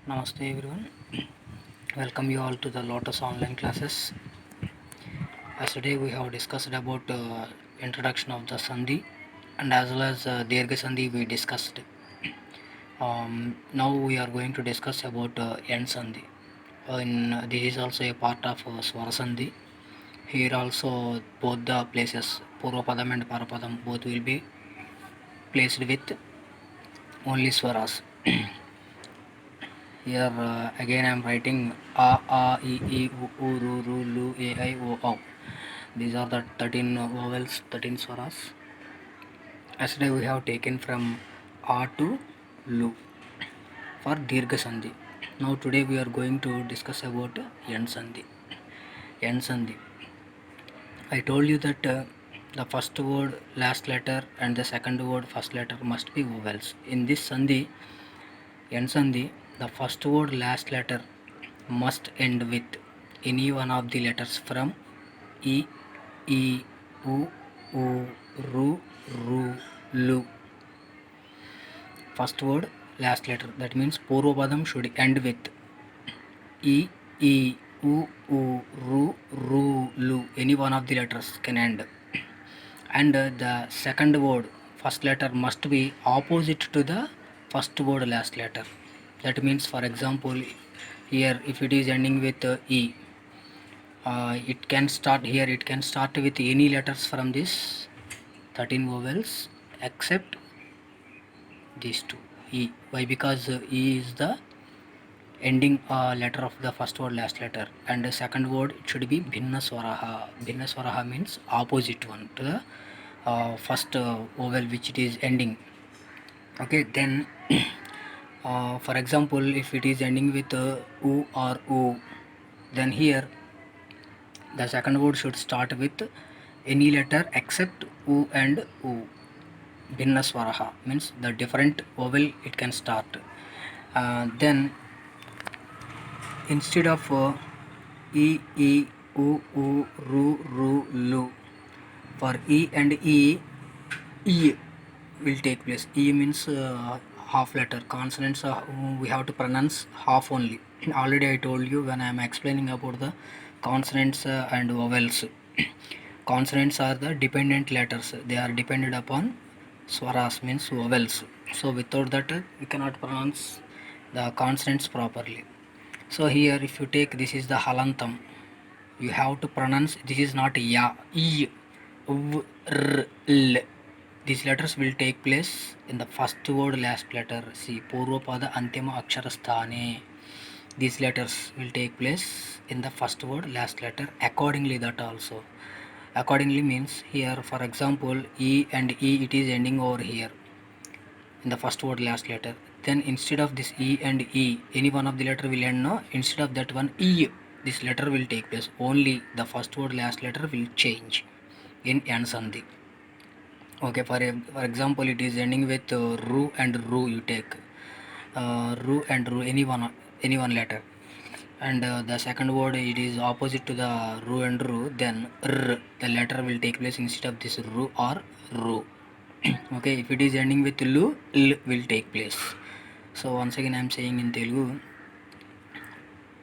Namaste everyone. Welcome you all to the Lotus online classes. As today we have discussed about introduction of the Sandhi and as well as Dirgha Sandhi we discussed. Now we are going to discuss about End Sandhi. This is also a part of Swara Sandhi. Here also both the places Purvapadam and Parapadam both will be placed with only Swaras. Here again I am writing A, I, E, U, Ru, Ru, Lu, A, I, O, Au. These are the 13 vowels, 13 swaras. Yesterday we have taken from A to Lu for Dirgha Sandhi. Now today we are going to discuss about End Sandhi. End Sandhi. I told you that the first word last letter and the second word first letter must be vowels. In this Sandhi, End Sandhi, the first word last letter must end with any one of the letters from E, U, Ru, Lu. First word last letter, that means Purvapadam should end with E, U, Ru, Lu. Any one of the letters can end. And the second word first letter must be opposite to the first word last letter. That means, for example, here if it is ending with E, it can start with any letters from this 13 vowels except these two, E. Why? Because E is the ending letter of the first word last letter, and the second word it should be Bhinna Swaraha. Bhinna Swaraha means opposite one to the first vowel which it is ending. Okay, then for example, if it is ending with U or U, then here the second word should start with any letter except U and U. Bhinna Swaraha means the different vowel it can start. Then instead of E, U, Ru, Lu, for E and E will take place. E means half letter. Consonants we have to pronounce half only. Already I told you when I am explaining about the consonants and vowels. Consonants are the dependent letters. They are dependent upon swaras, means vowels. So without that we cannot pronounce the consonants properly. So here if you take, this is the halantam. You have to pronounce, this is not ya, e, v, r, l. These letters will take place in the first word last letter. See, Purvapada Antima Aksharasthane. These letters will take place in the first word last letter. Accordingly, that also. Accordingly means here, for example, E and E, it is ending over here in the first word last letter. Then instead of this E and E, any one of the letter will end. No, instead of that one E, this letter will take place. Only the first word last letter will change in End Sandhi. Okay, for example, it is ending with Ru and Ru. You take Ru and Ru, any one letter, and the second word it is opposite to the Ru and Ru. Then R, the letter will take place instead of this Ru or Ru. Okay, if it is ending with Lu, L will take place. So once again I am saying in Telugu,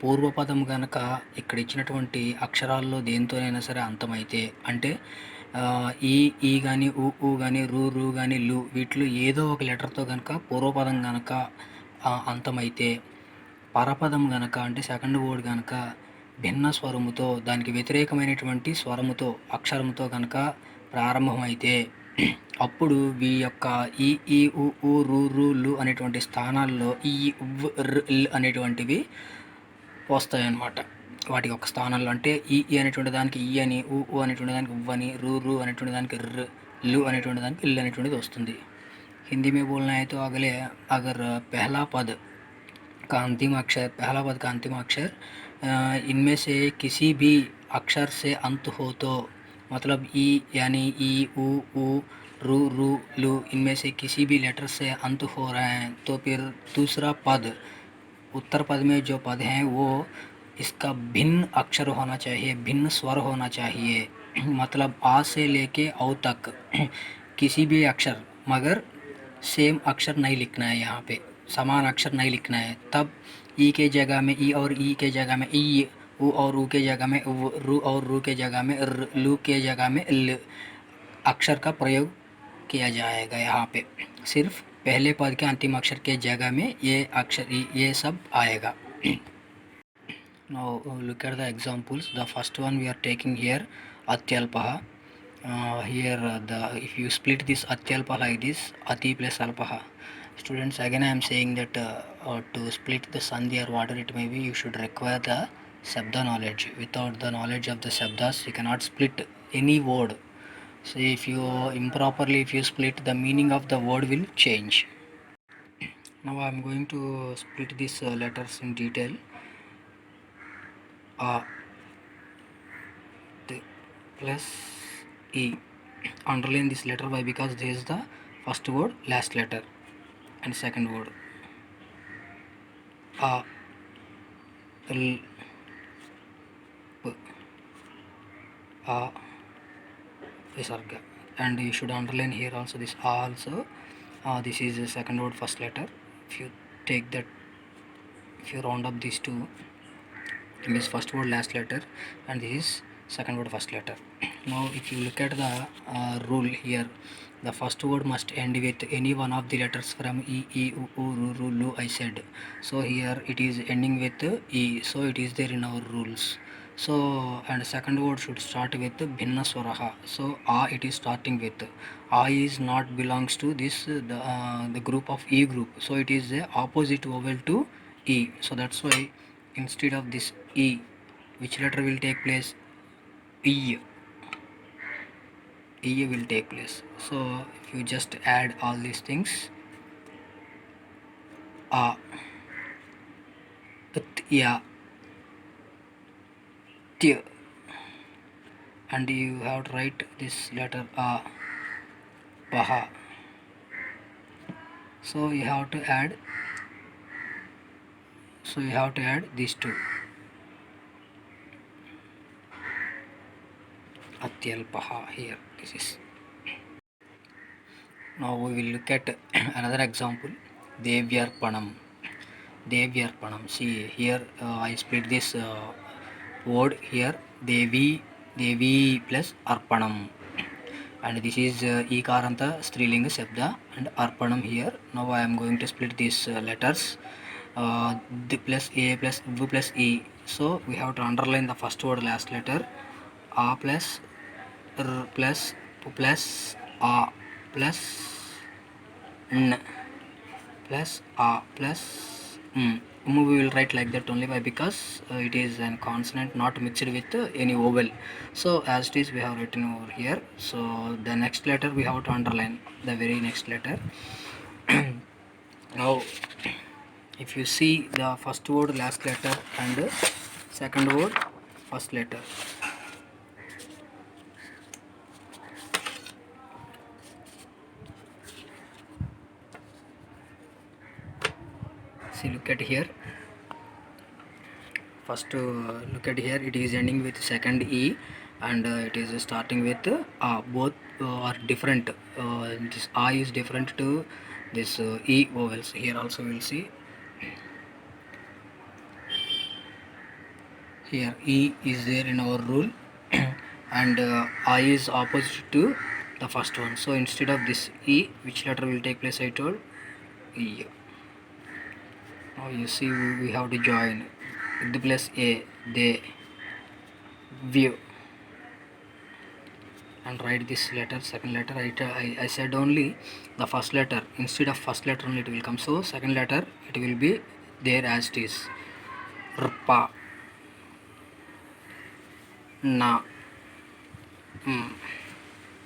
పూర్వపదం కనుక ఇక్కడ ఇచ్చినటువంటి అక్షరాల్లో దేంతోనైనా సరే అంతమైతే, అంటే ఈ కానీ ఊ కానీ రూ కానీ లు, వీటిలో ఏదో ఒక లెటర్తో కనుక పూర్వపదం కనుక అంతమైతే, పరపదం కనుక అంటే సెకండ్ వర్డ్ కనుక భిన్న స్వరముతో, దానికి వ్యతిరేకమైనటువంటి స్వరముతో అక్షరముతో కనుక ప్రారంభమైతే, అప్పుడు వీ యొక్క ఈ ఊ రు లు అనేటువంటి స్థానాల్లో ఈ ల్ అనేటువంటివి వస్తాయన్నమాట. వాటికి ఒక స్థానంలో, అంటే ఈ అనేటువంటి దానికి ఈ అని, ఊ అనేటువంటి దానికి ఉవ్ అని, రు అనేటువంటి దానికి ర్, లు అనేటువంటి దానికి ఇల్ అనేటువంటిది వస్తుంది. हिंदी में बोलना है तो अगर पहला पद का अंतिम अक्षर इनमें से किसी भी अक्षर से अंत हो, तो मतलब ई यानी ई ऊ रू लू, इनमें से किसी भी लेटर से अंत हो रहे हैं, तो फिर दूसरा पद, उत्तर पद में जो पद हैं वो इसका भिन्न अक्षर होना चाहिए, भिन्न स्वर होना चाहिए. मतलब आ से लेके औ तक किसी भी अक्षर, मगर सेम अक्षर नहीं लिखना है यहाँ पे. समान अक्षर नहीं लिखना है, तब ई के जगह में ई और ई के जगह में ई, ऊ और ऊ के जगह में ऊ, रू और रू के जगह में र, लू के जगह में ल अक्षर का प्रयोग किया जाएगा। यहाँ पे सिर्फ पहले पद के अंतिम अक्षर के जगह में ये अक्षर ये सब आएगा। Now look at the examples. The first one we are taking here atyalpaha. Here if you split this atyalpaha like this, ati plus alpaha. Students, again I am saying that to split the sandhi or whatever it may be, you should require the sabda knowledge. Without the knowledge of the sabdas, you cannot split any word. So if you improperly if you split, the meaning of the word will change. Now I am going to split these letters in detail. A plus E. Underline this letter. Why? Because this is the first word, last letter, and second word. A, L, P, A, Visarga. And you should underline here also this A also. This is the second word, first letter. If you take that, if you round up these two, this first word, last letter, and this is second word, first letter. Now if you look at the rule here, the first word must end with any one of the letters from E, U, Ru, Ru, Lu, I said. So here it is ending with E, so it is there in our rules. So, and second word should start with Bhinna Swaraha. So A it is starting with. A is not belongs to this the group of E group. So it is the opposite vowel to E. So that's why instead of this E, which letter will take place? E. E will take place. So if you just add all these things, A, Ya, T, and you have to write this letter A, Paha. So you have to add. So you have to add these two. Atyalpaha here. This is. Now we will look at another example. Devyarpanam. Devyarpanam. See here I split this word here. Devi plus Arpanam. And this is Ikaranta Strilinga Shabda and Arpanam here. Now I am going to split these letters. D plus A plus V plus E. So we have to underline the first word, last letter. A plus R plus P plus A plus N plus A plus M. We will write like that only. Why? Because it is a consonant not mixed with any vowel. So as it is we have written over here. So the next letter we have to underline the very next letter. Now if you see the first word, last letter, and second word, first letter. See, look at here. First look at here, it is ending with second E and it is starting with A. Both are different. This A is different to this E vowels. Here also we will see. Here E is there in our rule and I is opposite to the first one. So instead of this E, which letter will take place? I told E. Now you see we have to join the plus A, they, view, and write this letter, second letter. I said only the first letter, instead of first letter only it will come. So second letter it will be there as it is. Rpa, Na,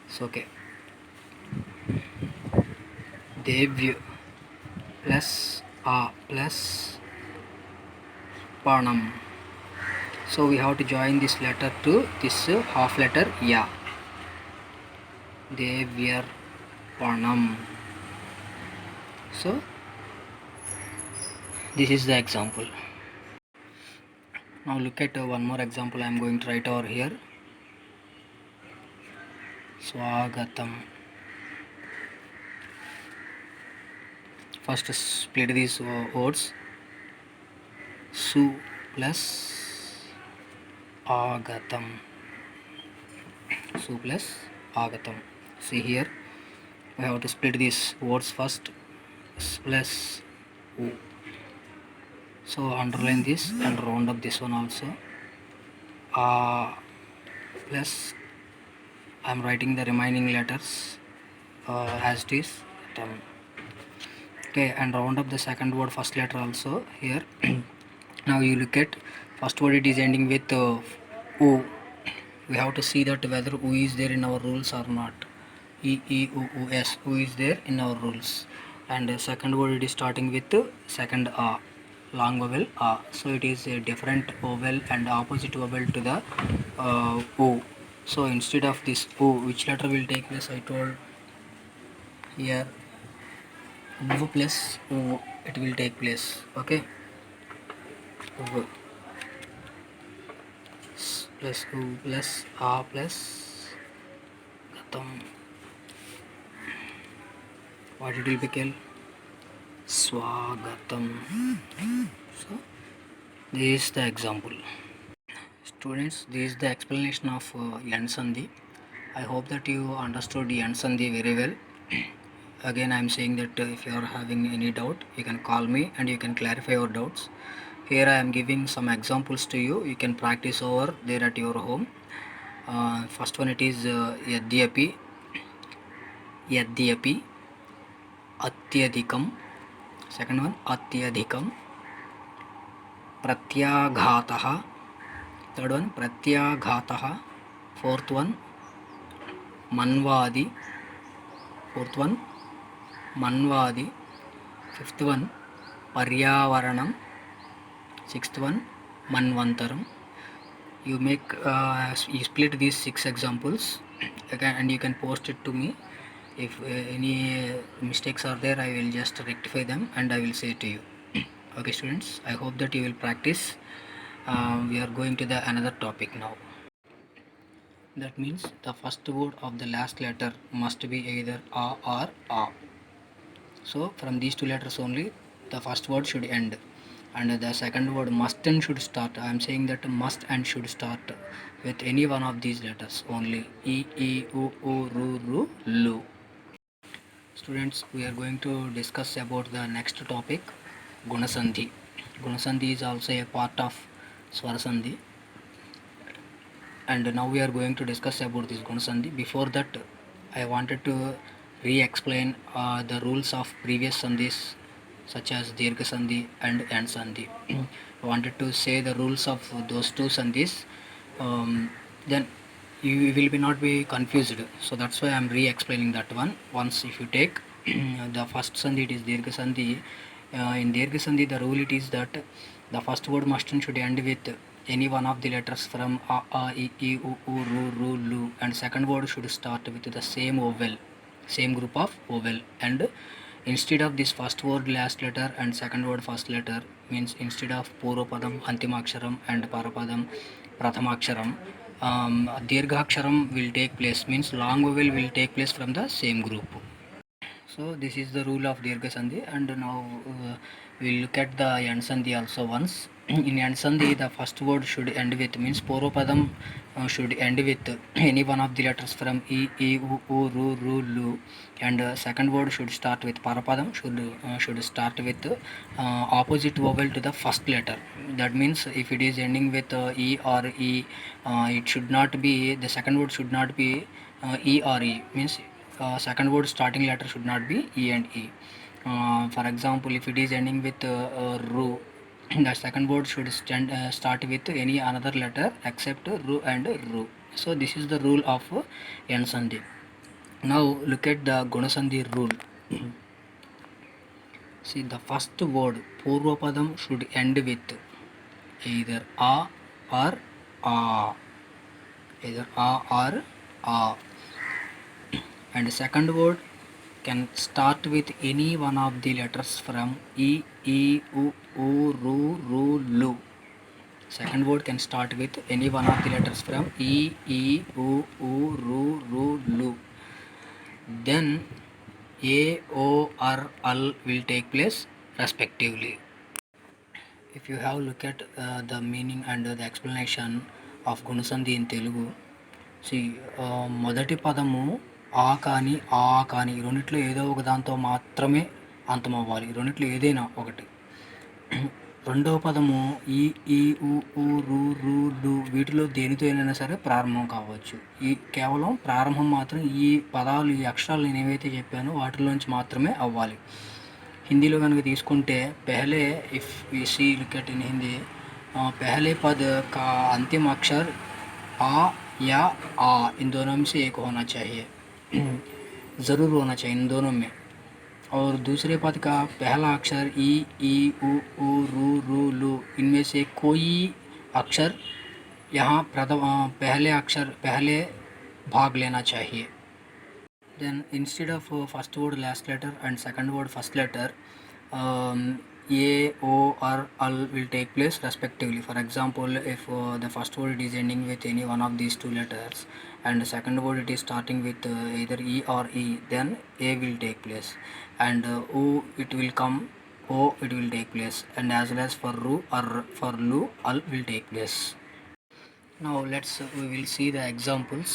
so okay. Devyu plus A plus Panam. So we have to join this letter to this half letter Ya. Devyarpanam. So this is the example. Now look at one more example I am going to write over here. Swagatam. First split these words. Su plus agatam. Su plus agatam. See here, we have to split these words first. S plus u. So underline this and round up this one also. Plus I am writing the remaining letters as it is. Okay, and round up the second word first letter also here. Now you look at first word, it is ending with u. We have to see that whether u is there in our rules or not. U s, u is there in our rules. And second word, it is starting with second a, long vowel a, so it is a different vowel and opposite vowel to the u. So instead of this u, which letter will take place? I told here v plus u, it will take place. Okay, v plus u plus a plus gatam. What it will become? Swagatam. So this is the example. Students, this is the explanation of end sandhi. I hope that you understood the end sandhi very well. Again, I am saying that if you are having any doubt, you can call me and you can clarify your doubts. Here I am giving some examples to you. You can practice over there at your home. First one, it is yadyapi, yadyapi, atyadikam. Second one, atyadikam, pratyaghatah. Third one, pratyaghatah. Fourth one, manvadi. Fourth one, manvadi. Fifth one, paryavaranam. Sixth one, manvantaram. You make you split these 6 examples again, and you can post it to me. If any mistakes are there, I will just rectify them and I will say to you. Okay students, I hope that you will practice. We are going to the another topic now. That means the first word of the last letter must be either a or a. So from these 2 letters only the first word should end, and the second word must and should start. I am saying that must and should start with any one of these letters only. E, u, ru, lu. Students, we are going to discuss about the next topic, Gunasandhi. Gunasandhi is also a part of Swarasandhi, and now we are going to discuss about this Gunasandhi. Before that, I wanted to re-explain the rules of previous sandhis such as Dirgha Sandhi and End Sandhi. I wanted to say the rules of those 2 sandhis. Then you will not be confused. So that's why I am re-explaining that one. Once if you take the first sandhi, it is Dirgha Sandhi. In Dirgha Sandhi, the rule it is that the first word must and should end with any one of the letters from a, I, u, ru, lu, and second word should start with the same vowel, same group of vowel. And instead of this first word last letter and second word first letter, means instead of Purvapadam Antimaksharam and Parapadam Prathamaksharam, Dirghaksharam will take place, means long vowel will take place from the same group. So this is the rule of Dirgha Sandhi. And now we'll look at the End Sandhi also once. In End Sandhi, the first word should end with, means Purvapadam should end with any one of the letters from E, u, ru, lu, and second word should start with Parapadam, should start with opposite vowel to the first letter. That means if it is ending with E or E, it should not be, the second word should not be E or E, means second word starting letter should not be E and E. For example, if it is ending with ru, the second word should start with any another letter except ru and ru. So this is the rule of End Sandhi. Now look at the Gunasandhi rule. See, the first word Purvapadam should end with either a or a, either a or a, and second word can start with any one of the letters from E, u, ru, lu. Second word can start with any one of the letters from E, u, ru, lu. Then A, O or L will take place respectively. If you have look at the meaning and the explanation of గుణసంధి in Telugu, see, మొదటి పదము ఆ కానీ ఆ కానీ ఈ రెండిట్లో ఏదో ఒక దాంతో మాత్రమే అంతమవ్వాలి. ఈ రెండిట్లో ఏదైనా ఒకటి. రెండవ పదము ఈ ఈ ఊ రు రు లు వీటిలో దేనితో అయినా సరే ప్రారంభం కావచ్చు. ఈ కేవలం ప్రారంభం మాత్రం ఈ పదాలు ఈ అక్షరాలు నేను ఏవైతే చెప్పానో వాటిలోంచి మాత్రమే అవ్వాలి. हिंदी कनुक तीसुकुंटे पहले if we see look at in Hindi पहले पद का अंतिम अक्षर आ या आ इन दोनों में से एक होना चाहिए, ज़रूर होना चाहिए इन दोनों में. और दूसरे पद का पहला अक्षर ई उ रू रू लू इनमें से कोई अक्षर यहाँ पहले अक्षर पहले भाग लेना चाहिए. Then instead of first word last letter and second word first letter, A, O or L will take place respectively. For example, if the first word is ending with any one of these two letters and the second word it is starting with either E or E, then A will take place, and O it will come, O it will take place, and as well as for Ru or for Lu, L will take place. Now we will see the examples.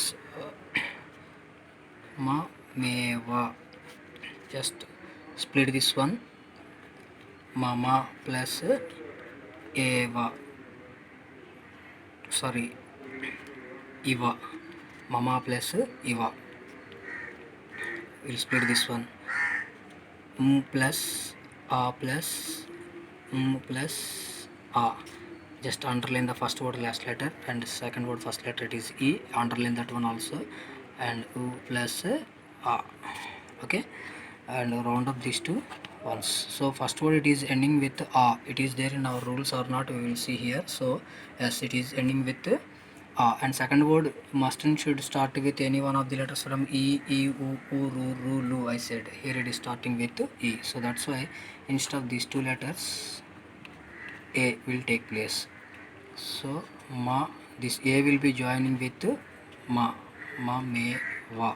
Ma meva, just split this one, mama plus eva, sorry, iva, mama plus iva. We'll split this one, plus a plus plus a. Just underline the first word last letter and second word first letter, it is E, underline that one also, and U plus a. Okay, and round up these two ones. So first word it is ending with a, it is there in our rules or not, we will see here. So yes, it is ending with a, and second word must and should start with any one of the letters from E, U, Ru, Lu. I said here it is starting with E, so that's why instead of these two letters A will take place. So ma, this A will be joining with ma me va.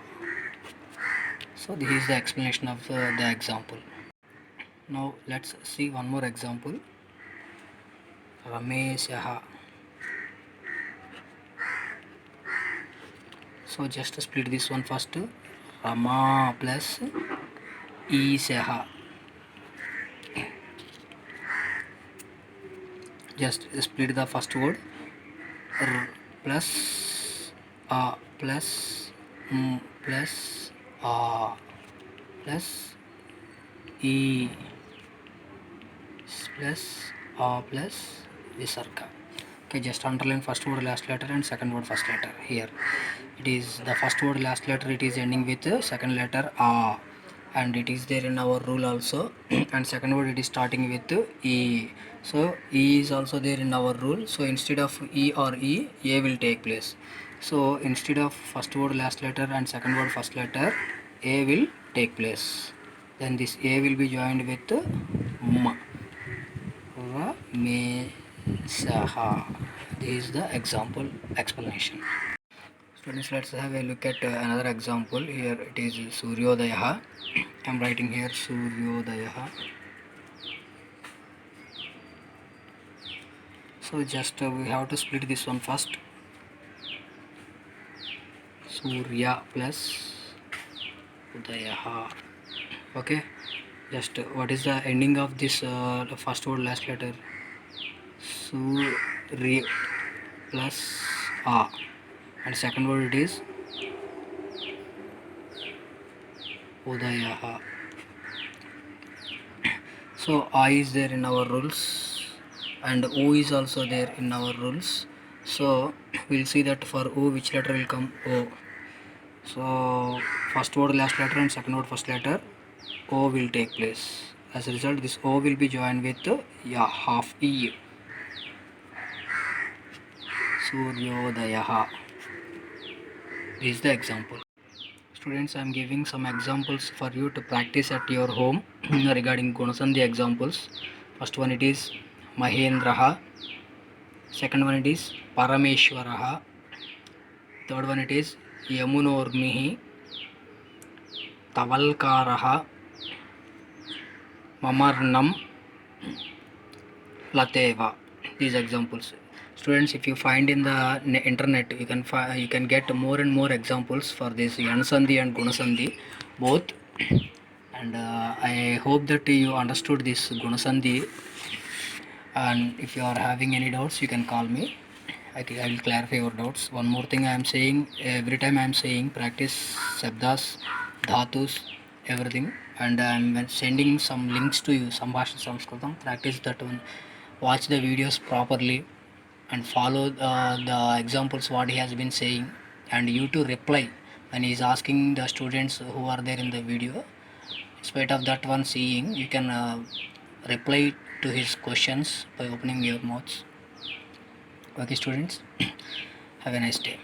So this is the explanation of the example. Now let's see one more example. Rameshaha. So just split this one first. Rama plus Ishaha. Just split the first word. R plus a plus plus a plus E plus a plus visarga. Okay, just underline first word last letter and second word first letter. Here it is the first word last letter, it is ending with the second letter a, and it is there in our rule also. And second word it is starting with E, so E is also there in our rule. So instead of E or E, A will take place. So instead of first word last letter and second word first letter, A will take place. Then this A will be joined with ma. Ramesaha. This is the example explanation. Students, let's have a look at another example. Here it is Suryodayaha. I am writing here Suryodayaha. So just we have to split this one first. Surya plus Udayaha. Okay, just what is the ending of this the first word last letter? Surya plus a, and second word it is Udayaha. So I is there in our rules and O is also there in our rules. So we'll see that for O which letter will come? O. So first word last letter and second word first letter, O will take place. As a result, this O will be joined with half E. Suryodayaha. This is the example. Students, I am giving some examples for you to practice at your home regarding Gunasandhi examples. First one it is Mahendraha. Second one it is Parameshwaraha. Third one it is Yamunormihi. तवल्कारः ममर्णं lateva. These examples, students, if you find in the internet, you can get more and more examples for this yanasandhi and gunasandhi both. And I hope that you understood this gunasandhi, and if you are having any doubts you can call me. I will clarify your doubts. One more thing I am saying, every time I am saying practice shabdas, dhatus, everything, and I am sending some links to you. Sambhashna Sanskritam, practice that one. Watch the videos properly and follow the examples what he has been saying, and you to reply when he is asking the students who are there in the video. In spite of that one seeing, you can reply to his questions by opening your mouths. Okay, students, have a nice day.